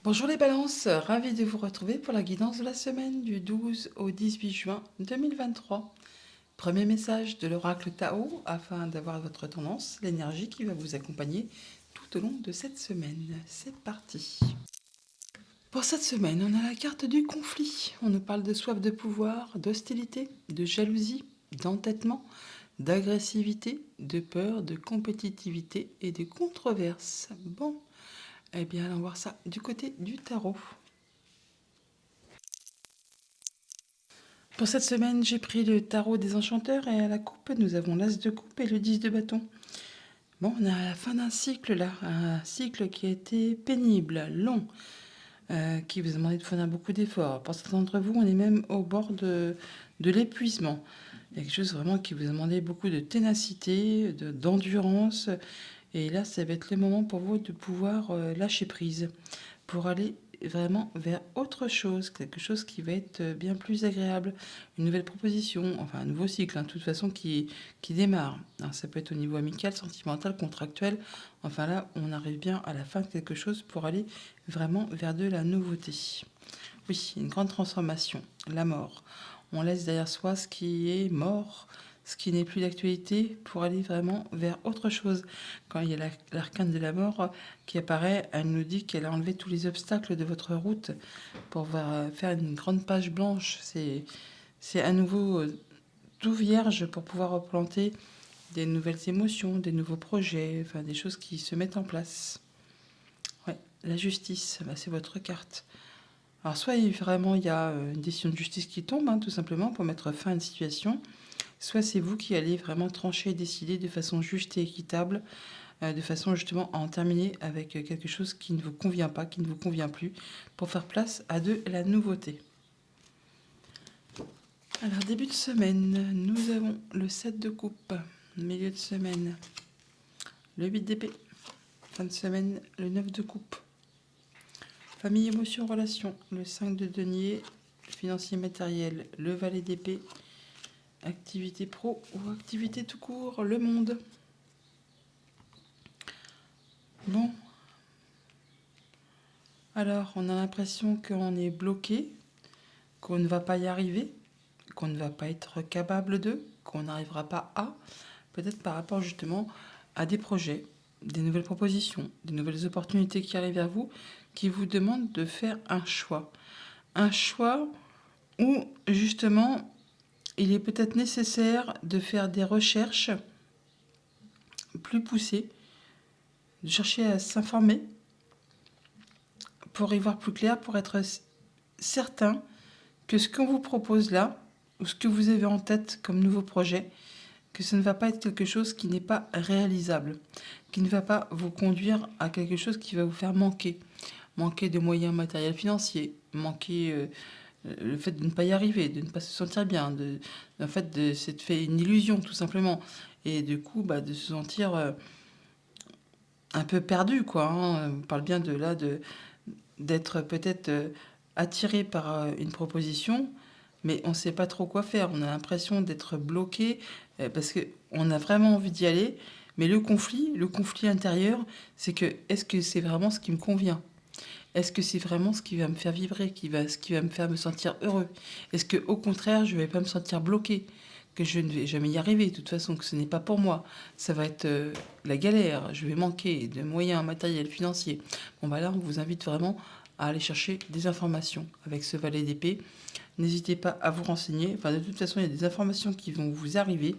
Bonjour les balances, ravi de vous retrouver pour la guidance de la semaine du 12 au 18 juin 2023. Premier message de l'oracle Tao afin d'avoir votre tendance, l'énergie qui va vous accompagner tout au long de cette semaine. C'est parti. Pour cette semaine, on a la carte du conflit. On nous parle de soif de pouvoir, d'hostilité, de jalousie, d'entêtement, d'agressivité, de peur, de compétitivité et de controverse. Bon, eh bien allons voir ça du côté du tarot. Pour cette semaine, j'ai pris le tarot des enchanteurs et à la coupe, nous avons l'as de coupe et le 10 de bâton. Bon, on est à la fin d'un cycle là, un cycle qui a été pénible, long, qui vous a demandé de fournir beaucoup d'efforts. Pour certains d'entre vous, on est même au bord de l'épuisement. Il y a quelque chose vraiment qui vous a demandé beaucoup de ténacité, d'endurance. Et là, ça va être le moment pour vous de pouvoir lâcher prise, pour aller vraiment vers autre chose, quelque chose qui va être bien plus agréable, une nouvelle proposition, enfin un nouveau cycle, de toute façon, qui démarre. Alors, ça peut être au niveau amical, sentimental, contractuel. Enfin là, on arrive bien à la fin de quelque chose pour aller vraiment vers de la nouveauté. Oui, une grande transformation, la mort. On laisse derrière soi ce qui est mort, ce qui n'est plus d'actualité, pour aller vraiment vers autre chose. Quand il y a l'arcane de la mort qui apparaît, elle nous dit qu'elle a enlevé tous les obstacles de votre route pour faire une grande page blanche. C'est à nouveau tout vierge pour pouvoir replanter des nouvelles émotions, des nouveaux projets, enfin des choses qui se mettent en place. Ouais, la justice, c'est votre carte. Alors soit vraiment il y a une décision de justice qui tombe, tout simplement, pour mettre fin à une situation, soit c'est vous qui allez vraiment trancher et décider de façon juste et équitable, de façon justement à en terminer avec quelque chose qui ne vous convient pas, qui ne vous convient plus, pour faire place à de la nouveauté. Alors début de semaine, nous avons le 7 de coupe, milieu de semaine, le 8 d'épée, fin de semaine, le 9 de coupe. Famille, émotion, relation, le 5 de denier, financier, matériel, le valet d'épée, activité pro ou activité tout court, le monde. Bon. Alors, on a l'impression qu'on est bloqué, qu'on ne va pas y arriver, qu'on ne va pas être capable de, qu'on n'arrivera pas à, peut-être par rapport justement à des projets, des nouvelles propositions, des nouvelles opportunités qui arrivent vers vous, qui vous demandent de faire un choix. Un choix où justement il est peut-être nécessaire de faire des recherches plus poussées, de chercher à s'informer pour y voir plus clair, pour être certain que ce qu'on vous propose là, ou ce que vous avez en tête comme nouveau projet, que ce ne va pas être quelque chose qui n'est pas réalisable, qui ne va pas vous conduire à quelque chose qui va vous faire manquer. Manquer de moyens matériels financiers, manquer le fait de ne pas y arriver, de ne pas se sentir bien, en fait, c'est fait une illusion tout simplement. Et du coup, de se sentir un peu perdu, quoi. On parle bien d'être peut-être attiré par une proposition, mais on ne sait pas trop quoi faire. On a l'impression d'être bloqué parce qu'on a vraiment envie d'y aller, mais le conflit intérieur, c'est que est-ce que c'est vraiment ce qui me convient? Est-ce que c'est vraiment ce qui va me faire vibrer, ce qui va me faire me sentir heureux? Est-ce que au contraire, je ne vais pas me sentir bloqué, que je ne vais jamais y arriver, de toute façon, que ce n'est pas pour moi? Ça va être la galère, je vais manquer de moyens matériels, financiers. Bon, là, on vous invite vraiment à aller chercher des informations avec ce valet d'épée. N'hésitez pas à vous renseigner. Enfin, de toute façon, il y a des informations qui vont vous arriver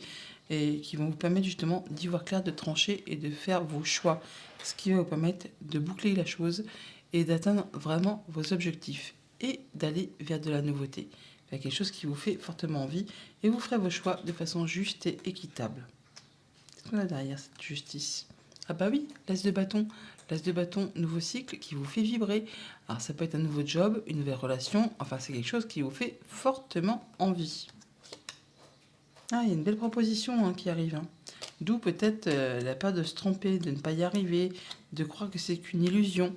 et qui vont vous permettre justement d'y voir clair, de trancher et de faire vos choix. Ce qui va vous permettre de boucler la chose et d'atteindre vraiment vos objectifs et d'aller vers de la nouveauté, vers quelque chose qui vous fait fortement envie, et vous ferez vos choix de façon juste et équitable. Qu'est-ce qu'on a derrière cette justice? Ah bah oui, l'as de bâton. L'as de bâton, nouveau cycle qui vous fait vibrer. Alors ça peut être un nouveau job, une nouvelle relation, enfin c'est quelque chose qui vous fait fortement envie. Ah, il y a une belle proposition qui arrive. D'où peut-être la peur de se tromper, de ne pas y arriver, de croire que c'est qu'une illusion.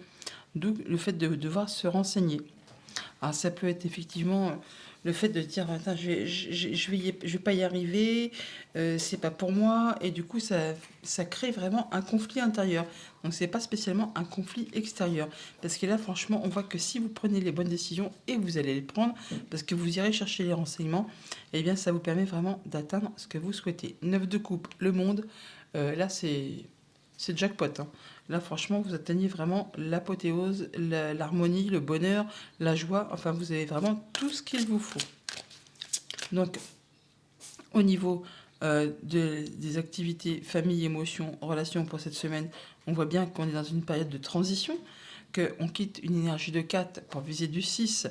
D'où le fait de devoir se renseigner. Alors ça peut être effectivement le fait de dire attends, je vais pas y arriver, c'est pas pour moi, et du coup ça crée vraiment un conflit intérieur. Donc c'est pas spécialement un conflit extérieur, parce que là franchement on voit que si vous prenez les bonnes décisions, et vous allez les prendre parce que vous irez chercher les renseignements, et bien ça vous permet vraiment d'atteindre ce que vous souhaitez. 9 de coupe, le monde, là c'est jackpot, hein. Là, franchement, vous atteignez vraiment l'apothéose, l'harmonie, le bonheur, la joie. Enfin, vous avez vraiment tout ce qu'il vous faut. Donc, au niveau des activités famille, émotion, relations pour cette semaine, on voit bien qu'on est dans une période de transition, qu'on quitte une énergie de 4 pour viser du 6.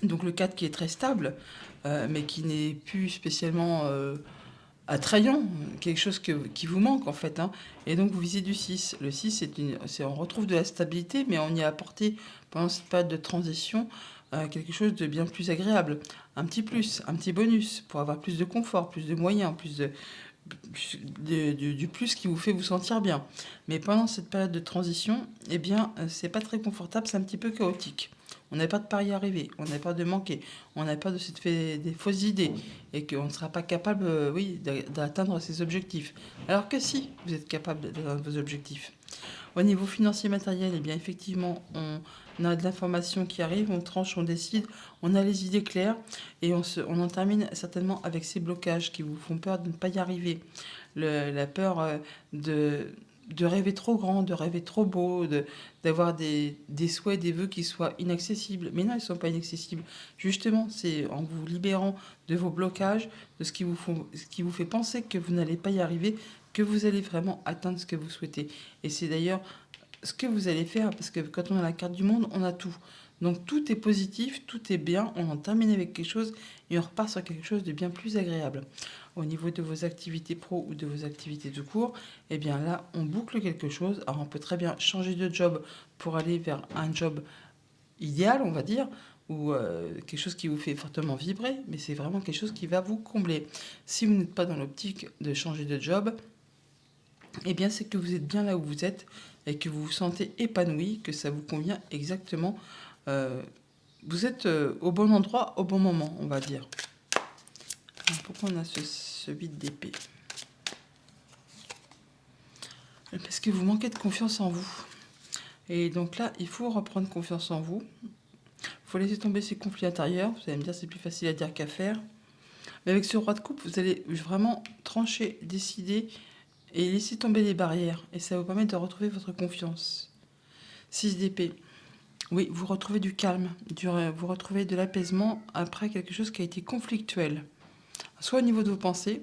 Donc le 4 qui est très stable, mais qui n'est plus spécialement attrayant, quelque chose qui vous manque en fait, hein. Et donc vous visez du 6. Le 6, on retrouve de la stabilité, mais on y a apporté pendant cette période de transition quelque chose de bien plus agréable. Un petit plus, un petit bonus pour avoir plus de confort, plus de moyens, du plus qui vous fait vous sentir bien. Mais pendant cette période de transition, eh bien, c'est pas très confortable, c'est un petit peu chaotique. On n'a pas de pari arriver, on n'a pas de manquer, on n'a pas de cette fait des fausses idées et qu'on ne sera pas capable, oui, d'atteindre ses objectifs. Alors que si, vous êtes capable d'atteindre vos objectifs. Au niveau financier matériel, eh bien effectivement, on a de l'information qui arrive, on tranche, on décide, on a les idées claires et on en termine certainement avec ces blocages qui vous font peur de ne pas y arriver. La peur de rêver trop grand, de rêver trop beau, d'avoir des souhaits, des vœux qui soient inaccessibles. Mais non, ils ne sont pas inaccessibles. Justement, c'est en vous libérant de vos blocages, de ce ce qui vous fait penser que vous n'allez pas y arriver, que vous allez vraiment atteindre ce que vous souhaitez. Et c'est d'ailleurs ce que vous allez faire, parce que quand on a la carte du monde, on a tout. Donc tout est positif, tout est bien, on en termine avec quelque chose et on repart sur quelque chose de bien plus agréable. Au niveau de vos activités pro ou de vos activités de cours, eh bien là, on boucle quelque chose. Alors on peut très bien changer de job pour aller vers un job idéal, on va dire, ou quelque chose qui vous fait fortement vibrer, mais c'est vraiment quelque chose qui va vous combler. Si vous n'êtes pas dans l'optique de changer de job, eh bien c'est que vous êtes bien là où vous êtes et que vous vous sentez épanoui, que ça vous convient exactement. Euh, Vous êtes au bon endroit, au bon moment, on va dire. Alors, pourquoi on a ce 8 d'épée? Parce que vous manquez de confiance en vous. Et donc là, il faut reprendre confiance en vous. Il faut laisser tomber ces conflits intérieurs. Vous allez me dire c'est plus facile à dire qu'à faire. Mais avec ce roi de coupe, vous allez vraiment trancher, décider et laisser tomber les barrières. Et ça va vous permettre de retrouver votre confiance. 6 d'épée. Oui, vous retrouvez du calme, vous retrouvez de l'apaisement après quelque chose qui a été conflictuel. Soit au niveau de vos pensées,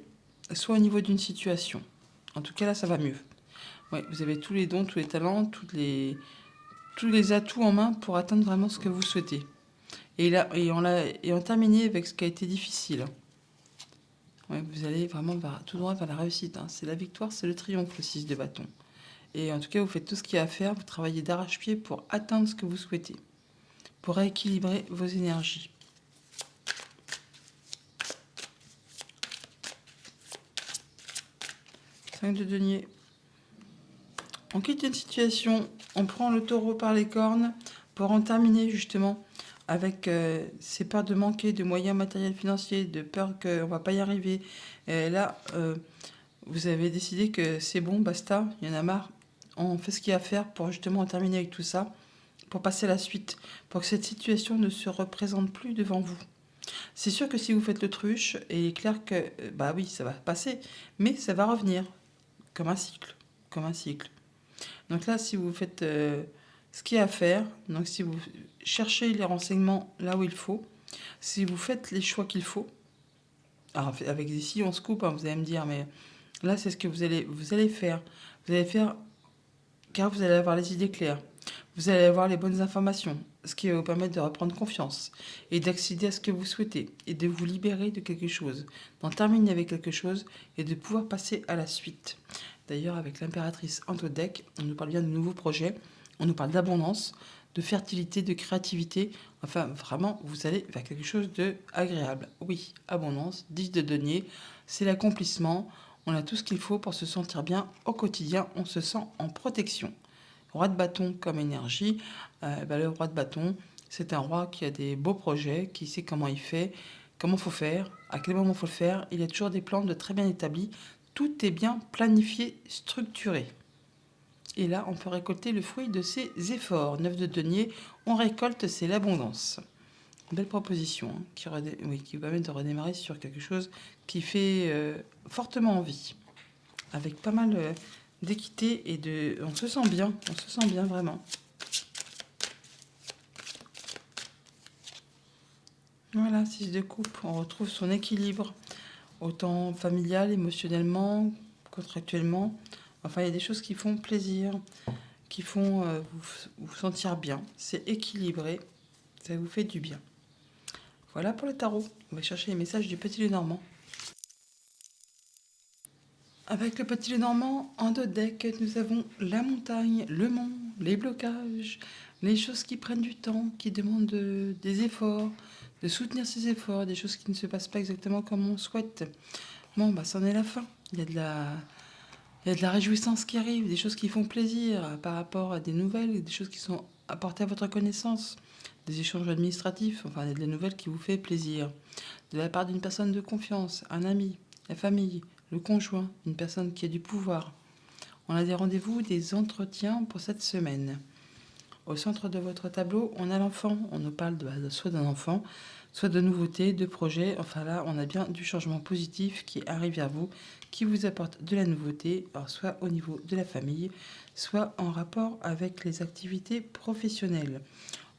soit au niveau d'une situation. En tout cas, là, ça va mieux. Oui, vous avez tous les dons, tous les talents, tous les atouts en main pour atteindre vraiment ce que vous souhaitez. Et on terminé avec ce qui a été difficile. Ouais, vous allez vraiment tout droit vers la réussite, hein. C'est la victoire, c'est le triomphe, le 6 de bâton. Et en tout cas, vous faites tout ce qu'il y a à faire, vous travaillez d'arrache-pied pour atteindre ce que vous souhaitez, pour rééquilibrer vos énergies. De denier. On quitte une situation, on prend le taureau par les cornes pour en terminer justement avec ces peurs de manquer de moyens matériels financiers, de peur qu'on ne va pas y arriver. Et là, vous avez décidé que c'est bon, basta, il y en a marre. On fait ce qu'il y a à faire pour justement en terminer avec tout ça, pour passer à la suite, pour que cette situation ne se représente plus devant vous. C'est sûr que si vous faites l'autruche, il est clair que, bah oui, ça va passer, mais ça va revenir. Comme un cycle, comme un cycle. Donc là, si vous faites ce qu'il y a à faire, donc si vous cherchez les renseignements là où il faut, si vous faites les choix qu'il faut, alors avec ici on se coupe, hein, vous allez me dire, mais là c'est ce que vous allez faire. Vous allez faire car vous allez avoir les idées claires. Vous allez avoir les bonnes informations, ce qui va vous permettre de reprendre confiance et d'accéder à ce que vous souhaitez et de vous libérer de quelque chose, d'en terminer avec quelque chose et de pouvoir passer à la suite. D'ailleurs, avec l'impératrice Antodec, on nous parle bien de nouveaux projets, on nous parle d'abondance, de fertilité, de créativité. Enfin, vraiment, vous allez vers quelque chose d'agréable. Oui, abondance, 10 de denier, c'est l'accomplissement. On a tout ce qu'il faut pour se sentir bien au quotidien, on se sent en protection. Roi de bâton comme énergie, le roi de bâton, C'est un roi qui a des beaux projets, qui sait comment il fait, comment faut faire, à quel moment faut le faire. Il a toujours des plans de très bien établis. Tout est bien planifié, structuré. Et là, on peut récolter le fruit de ses efforts. 9 de denier, on récolte, c'est l'abondance. Belle proposition, hein, qui va permettre de redémarrer sur quelque chose qui fait fortement envie. Avec pas mal d'équité et de... On se sent bien vraiment. Voilà, 6 de coupe, on retrouve son équilibre, autant familial, émotionnellement, contractuellement. Enfin, il y a des choses qui font plaisir, qui font vous sentir bien. C'est équilibré, ça vous fait du bien. Voilà pour le tarot. On va chercher les messages du Petit Lenormand. Avec le Petit Lenormand, en deux decks, nous avons la montagne, le mont, les blocages, les choses qui prennent du temps, qui demandent des efforts, de soutenir ces efforts, des choses qui ne se passent pas exactement comme on souhaite. Bon, bah, c'en est la fin. Il y a de la réjouissance qui arrive, des choses qui font plaisir par rapport à des nouvelles, des choses qui sont apportées à votre connaissance, des échanges administratifs, enfin des nouvelles qui vous fait plaisir. De la part d'une personne de confiance, un ami, la famille, le conjoint, une personne qui a du pouvoir. On a des rendez-vous, des entretiens pour cette semaine. Au centre de votre tableau, on a l'enfant. On nous parle soit d'un enfant, soit de nouveautés, de projets. Enfin là, on a bien du changement positif qui arrive vers vous, qui vous apporte de la nouveauté, alors soit au niveau de la famille, soit en rapport avec les activités professionnelles.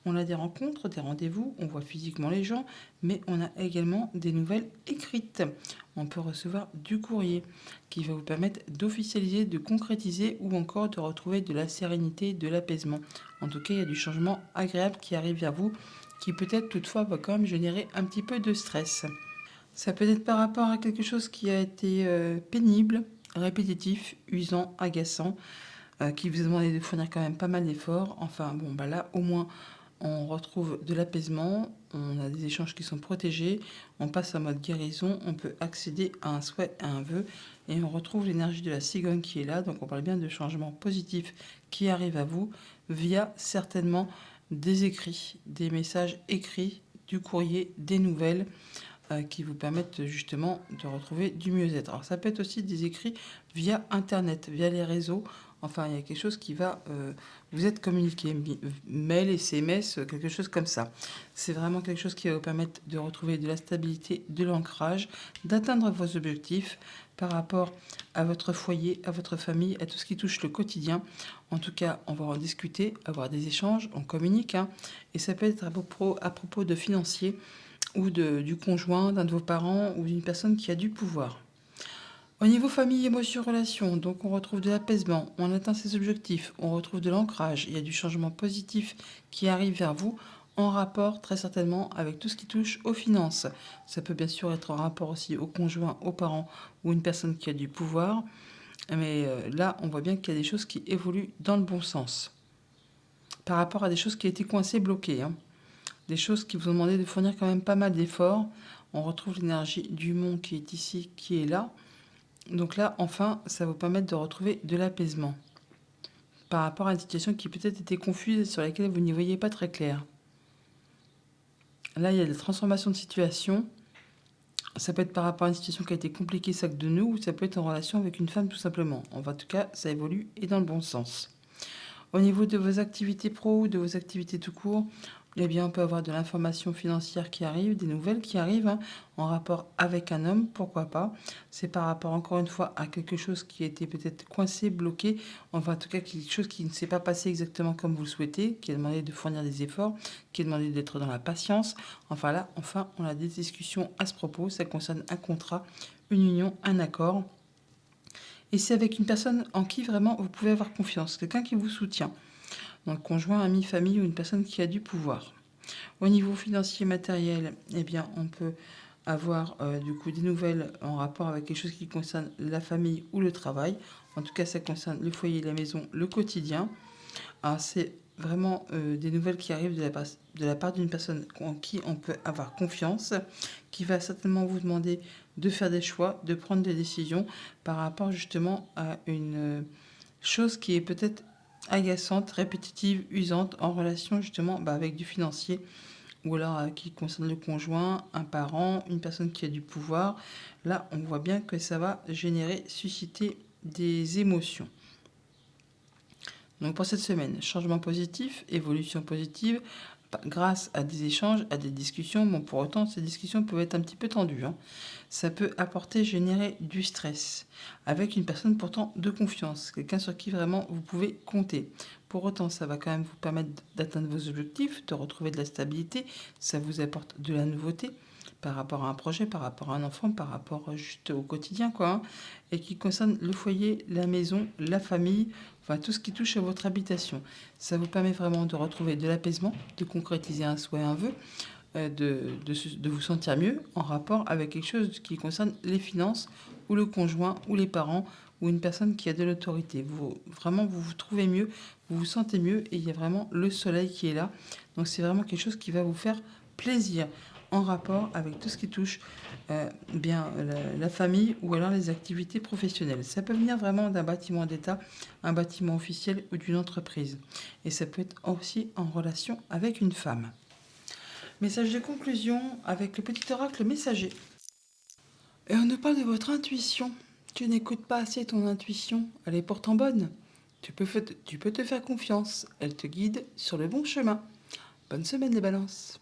On a des rencontres, des rendez-vous, on voit physiquement les gens, mais on a également des nouvelles écrites. On peut recevoir du courrier qui va vous permettre d'officialiser, de concrétiser ou encore de retrouver de la sérénité, de l'apaisement. En tout cas, il y a du changement agréable qui arrive vers vous, qui peut-être toutefois va quand même générer un petit peu de stress. Ça peut être par rapport à quelque chose qui a été pénible, répétitif, usant, agaçant, qui vous a demandé de fournir quand même pas mal d'efforts. Enfin bon, bah là au moins on retrouve de l'apaisement, on a des échanges qui sont protégés, on passe en mode guérison, on peut accéder à un souhait, à un vœu, et on retrouve l'énergie de la cigogne qui est là. Donc on parle bien de changements positifs qui arrivent à vous via certainement des écrits, des messages écrits, du courrier, des nouvelles qui vous permettent justement de retrouver du mieux-être. Alors ça peut être aussi des écrits via Internet, via les réseaux. Enfin, il y a quelque chose qui va vous être communiqué, mail, SMS, quelque chose comme ça. C'est vraiment quelque chose qui va vous permettre de retrouver de la stabilité, de l'ancrage, d'atteindre vos objectifs par rapport à votre foyer, à votre famille, à tout ce qui touche le quotidien. En tout cas, on va en discuter, avoir des échanges, on communique. Hein, et ça peut être à propos de financiers ou du conjoint, d'un de vos parents ou d'une personne qui a du pouvoir. Au niveau famille, émotions, relations, donc on retrouve de l'apaisement, on atteint ses objectifs, on retrouve de l'ancrage, il y a du changement positif qui arrive vers vous en rapport très certainement avec tout ce qui touche aux finances. Ça peut bien sûr être en rapport aussi au conjoint, aux parents ou une personne qui a du pouvoir, mais là on voit bien qu'il y a des choses qui évoluent dans le bon sens par rapport à des choses qui étaient coincées, bloquées. Hein. Des choses qui vous ont demandé de fournir quand même pas mal d'efforts. On retrouve l'énergie du monde qui est ici, qui est là. Donc là, enfin, ça va vous permettre de retrouver de l'apaisement par rapport à une situation qui peut-être était confuse et sur laquelle vous n'y voyez pas très clair. Là, il y a des transformations de situation. Ça peut être par rapport à une situation qui a été compliquée, sac de nous, ou ça peut être en relation avec une femme tout simplement. En tout cas, ça évolue et dans le bon sens. Au niveau de vos activités pro ou de vos activités tout court, eh bien, on peut avoir de l'information financière qui arrive, des nouvelles qui arrivent hein, en rapport avec un homme, pourquoi pas. C'est par rapport, encore une fois, à quelque chose qui a été peut-être coincé, bloqué, enfin, en tout cas, quelque chose qui ne s'est pas passé exactement comme vous le souhaitez, qui a demandé de fournir des efforts, qui a demandé d'être dans la patience. Enfin là, enfin, on a des discussions à ce propos. Ça concerne un contrat, une union, un accord. Et c'est avec une personne en qui vraiment vous pouvez avoir confiance, quelqu'un qui vous soutient. Donc conjoint, ami, famille ou une personne qui a du pouvoir. Au niveau financier matériel, eh bien, on peut avoir du coup des nouvelles en rapport avec quelque chose qui concerne la famille ou le travail. En tout cas, ça concerne le foyer, la maison, le quotidien. Alors, c'est vraiment des nouvelles qui arrivent de la part d'une personne en qui on peut avoir confiance, qui va certainement vous demander de faire des choix, de prendre des décisions par rapport justement à une chose qui est peut-être agaçante, répétitive, usante en relation justement avec du financier ou alors qui concerne le conjoint, un parent, une personne qui a du pouvoir. Là, on voit bien que ça va générer, susciter des émotions. Donc pour cette semaine, changement positif, évolution positive, grâce à des échanges, à des discussions. Bon, pour autant, ces discussions peuvent être un petit peu tendues, hein. Ça peut apporter, générer du stress avec une personne pourtant de confiance, quelqu'un sur qui vraiment vous pouvez compter. Pour autant, ça va quand même vous permettre d'atteindre vos objectifs, de retrouver de la stabilité. Ça vous apporte de la nouveauté par rapport à un projet, par rapport à un enfant, par rapport juste au quotidien, quoi, hein, et qui concerne le foyer, la maison, la famille, enfin tout ce qui touche à votre habitation. Ça vous permet vraiment de retrouver de l'apaisement, de concrétiser un souhait, un vœu, de vous sentir mieux en rapport avec quelque chose qui concerne les finances ou le conjoint ou les parents ou une personne qui a de l'autorité. Vraiment, vous vous trouvez mieux, vous vous sentez mieux et il y a vraiment le soleil qui est là. Donc c'est vraiment quelque chose qui va vous faire plaisir en rapport avec tout ce qui touche la famille ou alors les activités professionnelles. Ça peut venir vraiment d'un bâtiment d'État, un bâtiment officiel ou d'une entreprise. Et ça peut être aussi en relation avec une femme. Message de conclusion avec le petit oracle messager. Et on nous parle de votre intuition. Tu n'écoutes pas assez ton intuition. Elle est pourtant bonne. Tu peux te faire confiance. Elle te guide sur le bon chemin. Bonne semaine les balances.